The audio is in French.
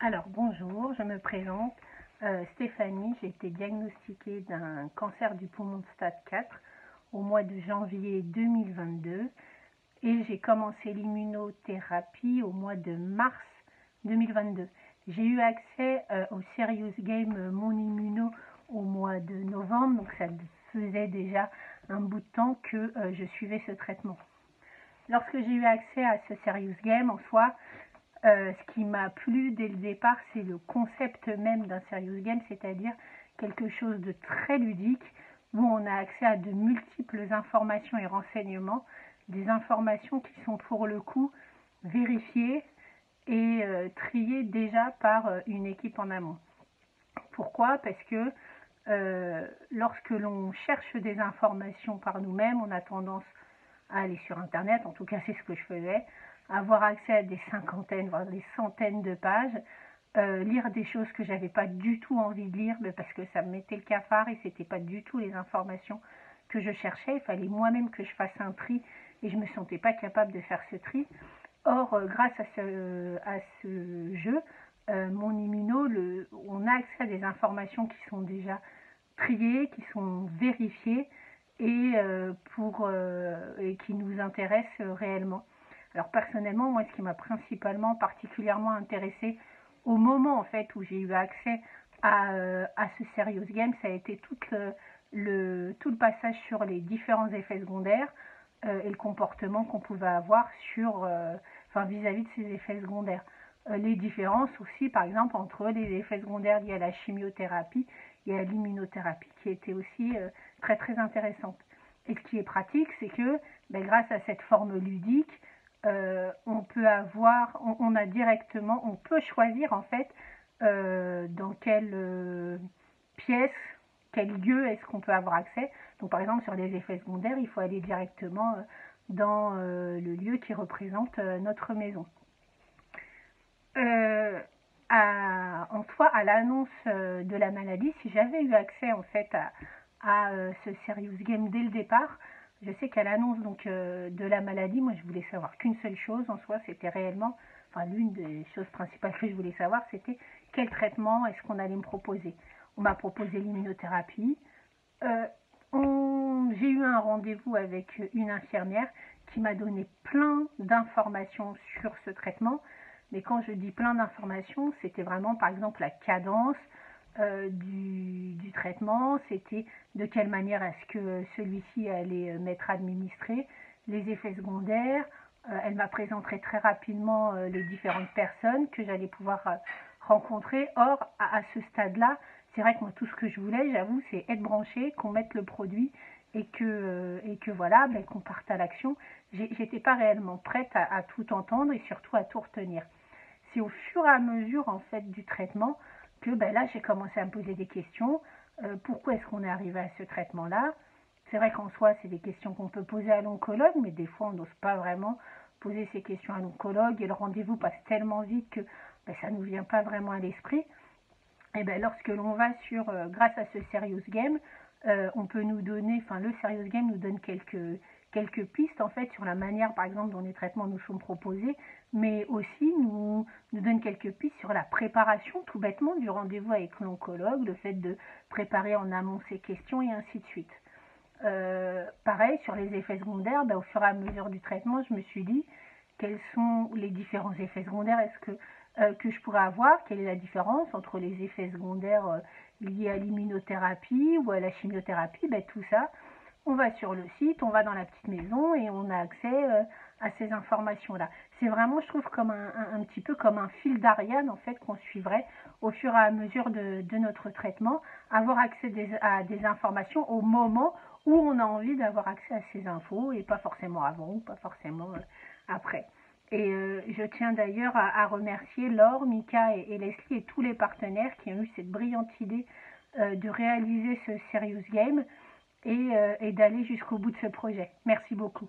Alors bonjour, je me présente, Stéphanie. J'ai été diagnostiquée d'un cancer du poumon de stade 4 au mois de janvier 2022 et j'ai commencé l'immunothérapie au mois de mars 2022. J'ai eu accès au Serious Game Mon Immuno au mois de novembre, donc ça faisait déjà un bout de temps que je suivais ce traitement. Lorsque j'ai eu accès à ce Serious Game, en soi, ce qui m'a plu dès le départ, c'est le concept même d'un serious game, c'est-à-dire quelque chose de très ludique où on a accès à de multiples informations et renseignements, des informations qui sont pour le coup vérifiées et triées déjà par une équipe en amont. Pourquoi? Parce que lorsque l'on cherche des informations par nous-mêmes, on a tendance à aller sur Internet, en tout cas c'est ce que je faisais, avoir accès à des cinquantaines, voire des centaines de pages, lire des choses que j'avais pas du tout envie de lire, mais parce que ça me mettait le cafard et c'était pas du tout les informations que je cherchais. Il fallait moi-même que je fasse un tri et je me sentais pas capable de faire ce tri. Or, grâce à ce jeu, mon immuno, on a accès à des informations qui sont déjà triées, qui sont vérifiées et qui nous intéressent réellement. Alors personnellement, moi, ce qui m'a particulièrement intéressé au moment en fait où j'ai eu accès à ce Serious Game, ça a été tout le passage sur les différents effets secondaires et le comportement qu'on pouvait avoir vis-à-vis de ces effets secondaires. Les différences aussi, par exemple, entre les effets secondaires liés à la chimiothérapie et à l'immunothérapie, qui étaient aussi très très intéressantes. Et ce qui est pratique, c'est que grâce à cette forme ludique, on peut on peut choisir en fait dans quelle pièce, quel lieu est-ce qu'on peut avoir accès. Donc par exemple sur les effets secondaires, il faut aller directement dans le lieu qui représente notre maison. En soi, à l'annonce de la maladie, si j'avais eu accès en fait à ce Serious Game dès le départ, je sais qu'à l'annonce de la maladie, moi je voulais savoir qu'une seule chose en soi, c'était réellement, l'une des choses principales que je voulais savoir, c'était quel traitement est-ce qu'on allait me proposer. On m'a proposé l'immunothérapie. J'ai eu un rendez-vous avec une infirmière qui m'a donné plein d'informations sur ce traitement. Mais quand je dis plein d'informations, c'était vraiment par exemple la cadence du traitement, c'était de quelle manière est-ce que celui-ci allait m'être administré, les effets secondaires. Elle m'a présenté très rapidement les différentes personnes que j'allais pouvoir rencontrer. Or, à ce stade-là, c'est vrai que moi, tout ce que je voulais, j'avoue, c'est être branché, qu'on mette le produit et que voilà, qu'on parte à l'action. J'étais pas réellement prête à tout entendre et surtout à tout retenir. C'est au fur et à mesure en fait du traitement que là j'ai commencé à me poser des questions. Pourquoi est-ce qu'on est arrivé à ce traitement-là? C'est vrai qu'en soi c'est des questions qu'on peut poser à l'oncologue, mais des fois on n'ose pas vraiment poser ces questions à l'oncologue et le rendez-vous passe tellement vite que ça ne nous vient pas vraiment à l'esprit. Et lorsque l'on va grâce à ce Serious Game, on peut nous donner, le Serious Game nous donne quelques pistes en fait sur la manière par exemple dont les traitements nous sont proposés, mais aussi nous donne quelques pistes sur la préparation tout bêtement du rendez-vous avec l'oncologue, le fait de préparer en amont ces questions et ainsi de suite. Pareil sur les effets secondaires, au fur et à mesure du traitement, je me suis dit quels sont les différents effets secondaires que je pourrais avoir, quelle est la différence entre les effets secondaires liés à l'immunothérapie ou à la chimiothérapie, tout ça. On va sur le site, on va dans la petite maison et on a accès à ces informations-là. C'est vraiment, je trouve, comme un petit peu comme un fil d'Ariane en fait qu'on suivrait au fur et à mesure de notre traitement, avoir accès à des informations au moment où on a envie d'avoir accès à ces infos et pas forcément avant ou pas forcément après. Et je tiens d'ailleurs à remercier Laure, Mika et Leslie et tous les partenaires qui ont eu cette brillante idée de réaliser ce Serious Game et d'aller jusqu'au bout de ce projet. Merci beaucoup.